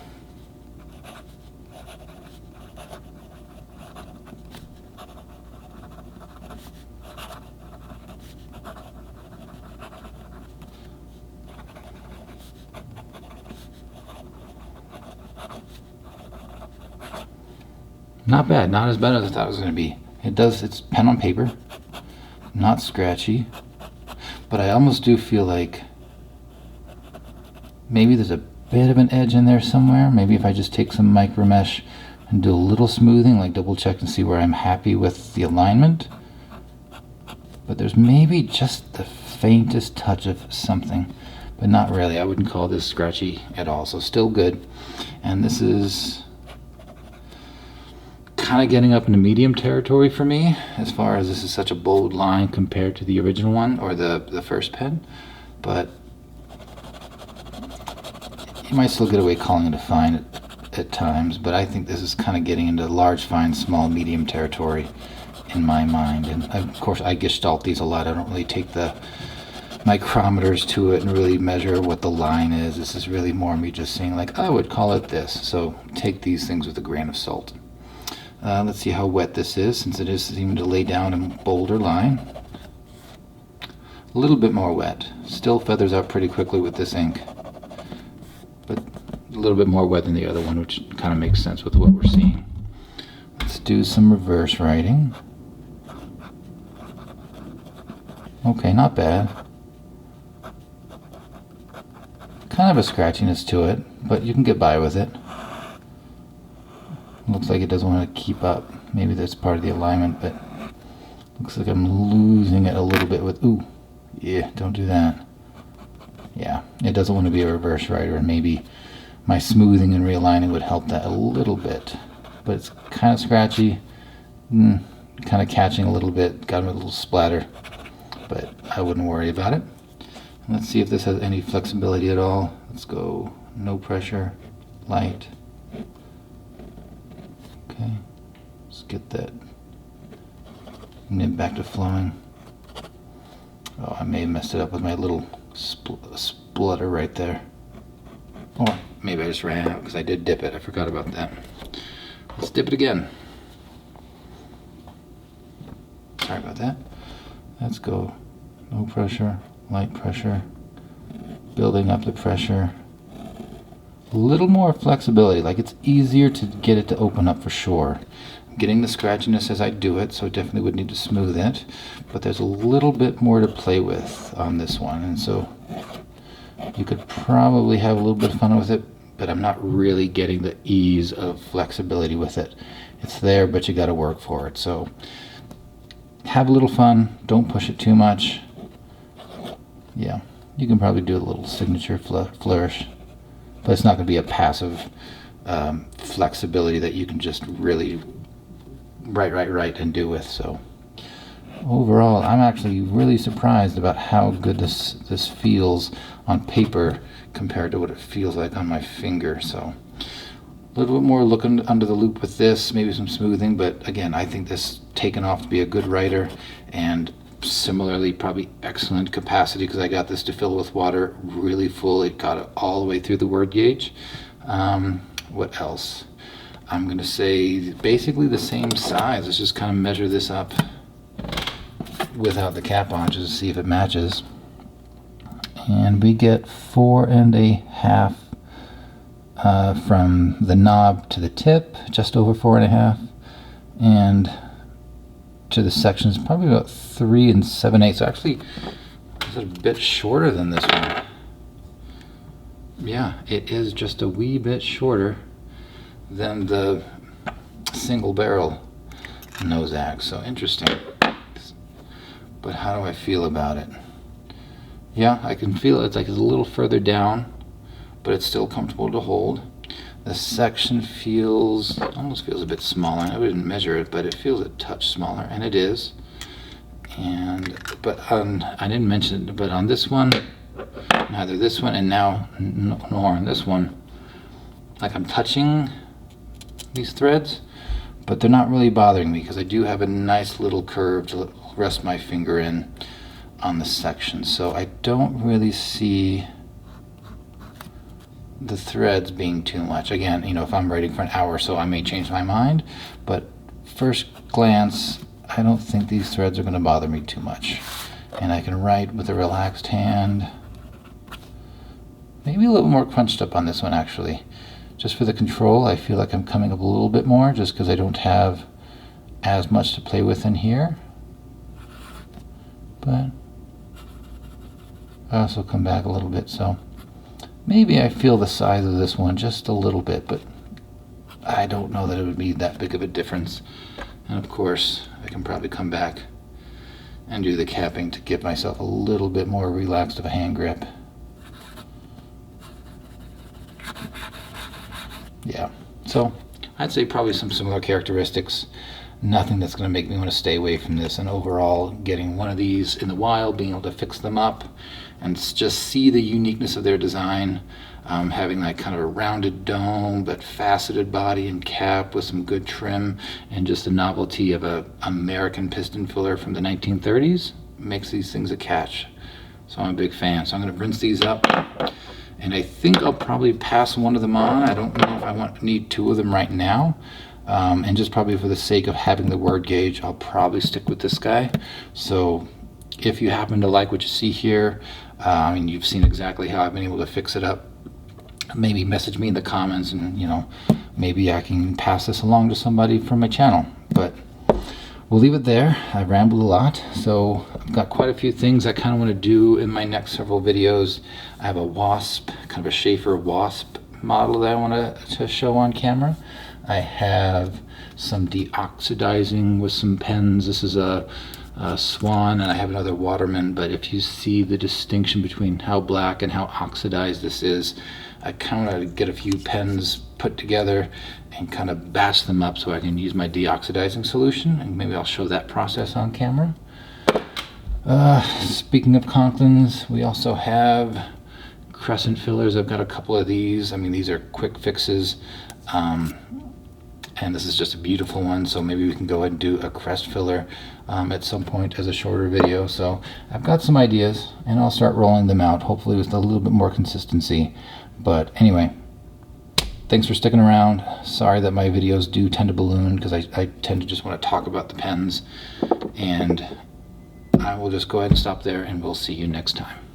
not bad, not as bad as I thought it was going to be. It's pen on paper, not scratchy, but I almost do feel like maybe there's a bit of an edge in there somewhere. Maybe if I just take some micro mesh and do a little smoothing, like double check and see where I'm happy with the alignment. But there's maybe just the faintest touch of something, but not really. I wouldn't call this scratchy at all, so still good. And this is kind of getting up into medium territory for me, as far as this is such a bold line compared to the original one, or the first pen. But you might still get away calling it a fine at times, but I think this is kind of getting into large, fine, small, medium territory in my mind. And of course I gestalt these a lot. I don't really take the micrometers to it and really measure what the line is. This is really more me just saying, like, I would call it this. So take these things with a grain of salt. Let's see how wet this is, since it is seeming to lay down a bolder line. A little bit more wet. Still feathers out pretty quickly with this ink, but a little bit more wet than the other one, which kind of makes sense with what we're seeing. Let's do some reverse writing. Okay, not bad. Kind of a scratchiness to it, but you can get by with it. Looks like it doesn't want to keep up. Maybe that's part of the alignment, but looks like I'm losing it a little bit with, ooh, yeah, don't do that. Yeah, it doesn't want to be a reverse writer, and maybe my smoothing and realigning would help that a little bit. But it's kind of scratchy, kind of catching a little bit, got a little splatter, but I wouldn't worry about it. Let's see if this has any flexibility at all. Let's go no pressure, light. Okay, let's get that nib back to flowing. Oh, I may have messed it up with my little splutter right there. Or maybe I just ran out because I did dip it. I forgot about that. Let's dip it again. Sorry about that. Let's go no pressure, light pressure, building up the pressure. A little more flexibility, like it's easier to get it to open up for sure. I'm getting the scratchiness as I do it, so I definitely would need to smooth it, but there's a little bit more to play with on this one, and so you could probably have a little bit of fun with it, but I'm not really getting the ease of flexibility with it. It's there, but you got to work for it. So have a little fun, don't push it too much. Yeah, you can probably do a little signature flourish. But it's not going to be a passive flexibility that you can just really write and do with. So overall, I'm actually really surprised about how good this feels on paper compared to what it feels like on my finger. So a little bit more looking under the loop with this, maybe some smoothing, but again, I think this taken off to be a good writer, and similarly probably excellent capacity, because I got this to fill with water really full. It got it all the way through the word gauge. What else? I'm going to say basically the same size. Let's just kind of measure this up without the cap on just to see if it matches. And we get 4.5 from the knob to the tip, just over 4.5, and to the sections probably about 3 7/8. So actually it's a bit shorter than this one. Yeah, it is just a wee bit shorter than the single barrel Nozac. So interesting. But how do I feel about it? Yeah, I can feel it's like it's a little further down, but it's still comfortable to hold. The section almost feels a bit smaller. I didn't measure it, but it feels a touch smaller, and it is. But I didn't mention it, but on this one, neither this one and now nor on this one, like I'm touching these threads, but they're not really bothering me because I do have a nice little curve to rest my finger in on the section. So I don't really see the threads being too much. Again, you know, if I'm writing for an hour or so, I may change my mind, but first glance, I don't think these threads are going to bother me too much. And I can write with a relaxed hand. Maybe a little more crunched up on this one, actually. Just for the control, I feel like I'm coming up a little bit more just because I don't have as much to play with in here. But I also come back a little bit, so maybe I feel the size of this one just a little bit, but I don't know that it would be that big of a difference. And of course, I can probably come back and do the capping to give myself a little bit more relaxed of a hand grip. Yeah, so I'd say probably some similar characteristics. Nothing that's going to make me want to stay away from this. And overall, getting one of these in the wild, being able to fix them up and just see the uniqueness of their design, having that kind of a rounded dome but faceted body and cap with some good trim, and just the novelty of a American piston filler from the 1930s makes these things a catch. So I'm a big fan. So I'm going to rinse these up, and I think I'll probably pass one of them on. I don't know if I need two of them right now. And just probably for the sake of having the word gauge, I'll probably stick with this guy. So if you happen to like what you see here, I mean, you've seen exactly how I've been able to fix it up, maybe message me in the comments, and maybe I can pass this along to somebody from my channel. But we'll leave it there. I rambled a lot, so I've got quite a few things I kind of want to do in my next several videos. I have a wasp, kind of a Schaefer wasp model that I want to show on camera. I have some deoxidizing with some pens. This is a Swan, and I have another Waterman, but if you see the distinction between how black and how oxidized this is, I kind of get a few pens put together and kind of batch them up so I can use my deoxidizing solution, and maybe I'll show that process on camera. Speaking of Conklins, we also have crescent fillers. I've got a couple of these. I mean, these are quick fixes. And this is just a beautiful one, so maybe we can go ahead and do a crest filler at some point as a shorter video. So I've got some ideas, and I'll start rolling them out, hopefully with a little bit more consistency. But anyway, thanks for sticking around. Sorry that my videos do tend to balloon, because I tend to just want to talk about the pens. And I will just go ahead and stop there, and we'll see you next time.